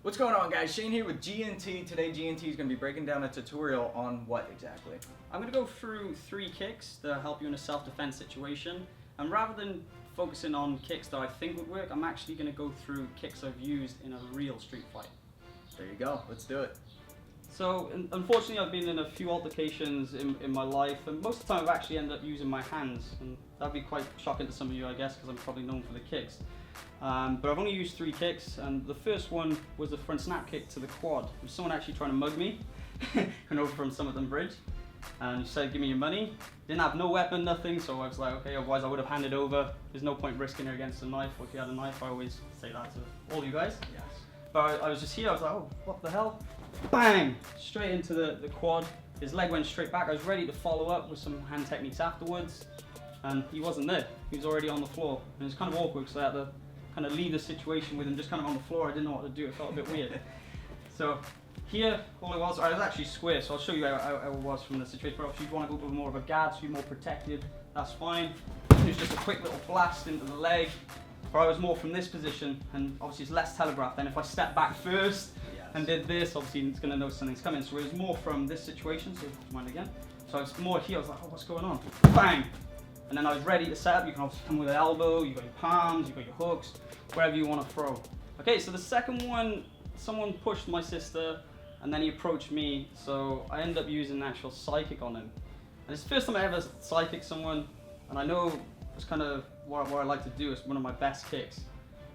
What's going on, guys? Shane here with GNT. Today GNT is going to be breaking down a tutorial on what exactly? I'm going to go through 3 kicks that help you in a self-defense situation, and rather than focusing on kicks that I think would work, I'm actually going to go through kicks I've used in a real street fight. There you go. Let's do it. So unfortunately I've been in a few altercations in my life, and most of the time I've actually ended up using my hands, and that'd be quite shocking to some of you, I guess, because I'm probably known for the kicks. But I've only used 3 kicks, and the first one was the front snap kick to the quad. There was someone actually trying to mug me, coming over from Somerton Bridge, and he said, "Give me your money." Didn't have no weapon, nothing, so I was like, okay, otherwise I would have handed over. There's no point risking it against a knife, or if you had a knife, I always say that to all you guys. Yes. But I was just here, I was like, oh, what the hell? Bang! Straight into the quad. His leg went straight back. I was ready to follow up with some hand techniques afterwards, and he wasn't there. He was already on the floor, and it was kind of awkward because I had to kind of leave the situation with him just kind of on the floor. I didn't know what to do. It felt a bit weird. So here, all it was, I was actually square, so I'll show you how it was from the situation. But obviously, if you want to go with more of a guard, so you're more protected, that's fine. It was just a quick little blast into the leg. Or I was more from this position, and obviously it's less telegraphed. Then if I step back first and did this, obviously it's going to know something's coming. So it was more from this situation, so mind again. So I was more here, I was like, oh, what's going on? Bang! And then I was ready to set up. You can obviously come with an elbow, you've got your palms, you've got your hooks, wherever you want to throw. Okay, so the second one, someone pushed my sister, and then he approached me, so I ended up using an actual psychic on him. And it's the first time I ever psychic someone, and I know it's kind of what I like to do. It's one of my best kicks.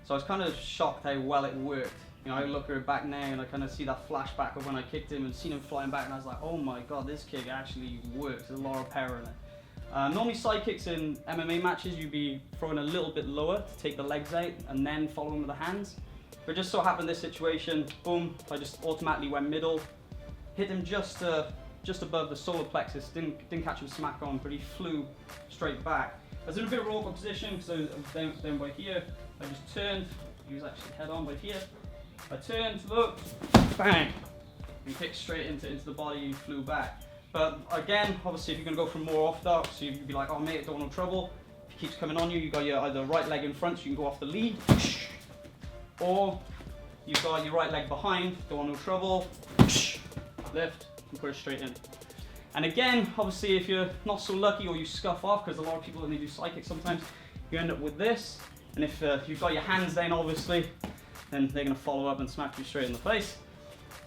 So I was kind of shocked how well it worked. You know, I look at it back now and I kind of see that flashback of when I kicked him and seen him flying back, and I was like, oh my god, this kick actually works. There's a lot of power in it. Normally side kicks in MMA matches, you'd be throwing a little bit lower to take the legs out and then following with the hands. But just so happened this situation, boom, I just automatically went middle, hit him just above the solar plexus, didn't catch him smack on, but he flew straight back. I was in a bit of an awkward position because I was down by here. I just turned, he was actually head on by here. I turned, looked, bang! And kicked straight into the body and flew back. But again, obviously if you're going to go for more orthodox, so you'd be like, oh mate, don't want no trouble. If he keeps coming on you, you've got your either right leg in front so you can go off the lead, or you've got your right leg behind, don't want no trouble, lift, and put it straight in. And again, obviously if you're not so lucky or you scuff off, because a lot of people when they do psychic sometimes, you end up with this. And if you've got your hands down obviously, then they're going to follow up and smack you straight in the face.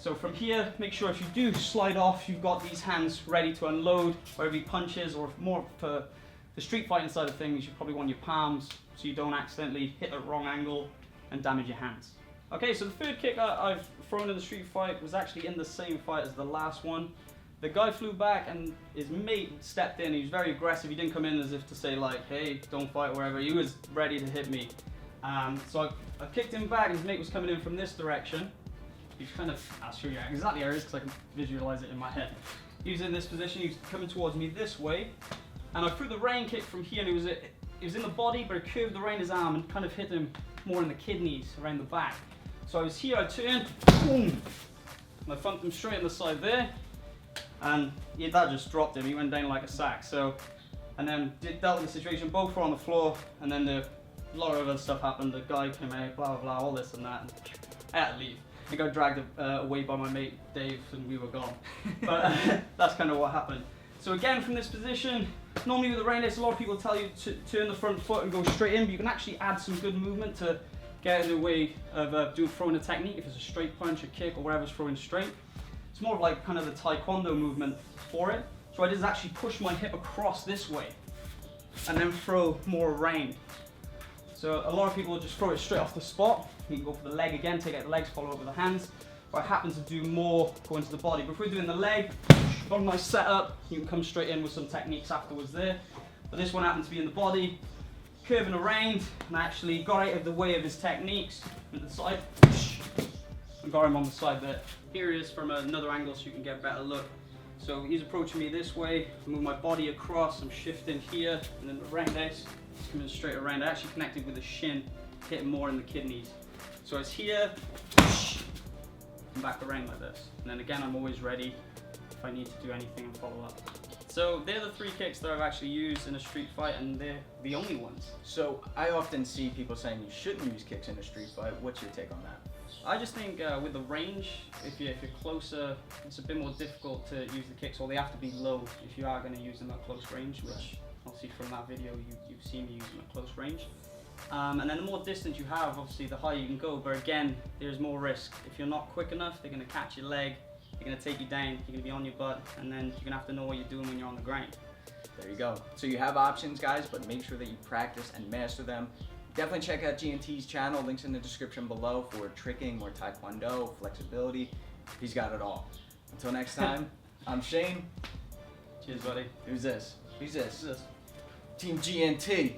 So from here, make sure if you do slide off, you've got these hands ready to unload wherever he punches, or more for the street fighting side of things, you probably want your palms so you don't accidentally hit a wrong angle and damage your hands. Okay, so the third kick I've thrown in the street fight was actually in the same fight as the last one. The guy flew back and his mate stepped in. He was very aggressive. He didn't come in as if to say like, hey, don't fight or whatever. He was ready to hit me. So I kicked him back, and his mate was coming in from this direction. He was kind of, I'll show you exactly how it is because I can visualize it in my head. He was in this position, he was coming towards me this way, and I threw the rain kick from here, and it was in the body, but it curved around his arm and kind of hit him more in the kidneys, around the back. So I was here, I turned, boom, and I thumped him straight in the side there, and that just dropped him. He went down like a sack. So, and then dealt with the situation. Both were on the floor, and then a lot of other stuff happened. The guy came out, blah blah blah, all this and that. And I had to leave. I got dragged away by my mate Dave, and we were gone. But that's kind of what happened. So again, from this position, normally with the rain, a lot of people tell you to turn the front foot and go straight in, but you can actually add some good movement to get in the way of throwing a technique. If it's a straight punch, a kick, or whatever's throwing straight. It's more of like kind of the Taekwondo movement for it. So I did is actually push my hip across this way and then throw more around. So a lot of people just throw it straight off the spot. You can go for the leg again, take out the legs, follow up with the hands. But I happen to do more go into the body. But if we're doing the leg, got a nice setup, you can come straight in with some techniques afterwards there. But this one happened to be in the body, curving around, and I actually got out of the way of his techniques to the side. And got him on the side there. Here he is from another angle so you can get a better look. So he's approaching me this way, I move my body across, I'm shifting here, and then around this, coming straight around. I actually connected with the shin, hitting more in the kidneys. So it's here, and back around like this. And then again, I'm always ready if I need to do anything and follow up. So they're the 3 kicks that I've actually used in a street fight, and they're the only ones. So I often see people saying you shouldn't use kicks in a street fight. What's your take on that? I just think with the range, if you're closer, it's a bit more difficult to use the kicks, or they have to be low if you are going to use them at close range, which obviously from that video you've seen me use them at close range. And then the more distance you have, obviously the higher you can go, but again, there's more risk. If you're not quick enough, they're going to catch your leg, they're going to take you down, you're going to be on your butt, and then you're going to have to know what you're doing when you're on the ground. There you go. So you have options, guys, but make sure that you practice and master them. Definitely check out GNT's channel, links in the description below for tricking, more Taekwondo, flexibility. He's got it all. Until next time, I'm Shane. Cheers, buddy. Who's this? Who's this? Who's this? Team GNT.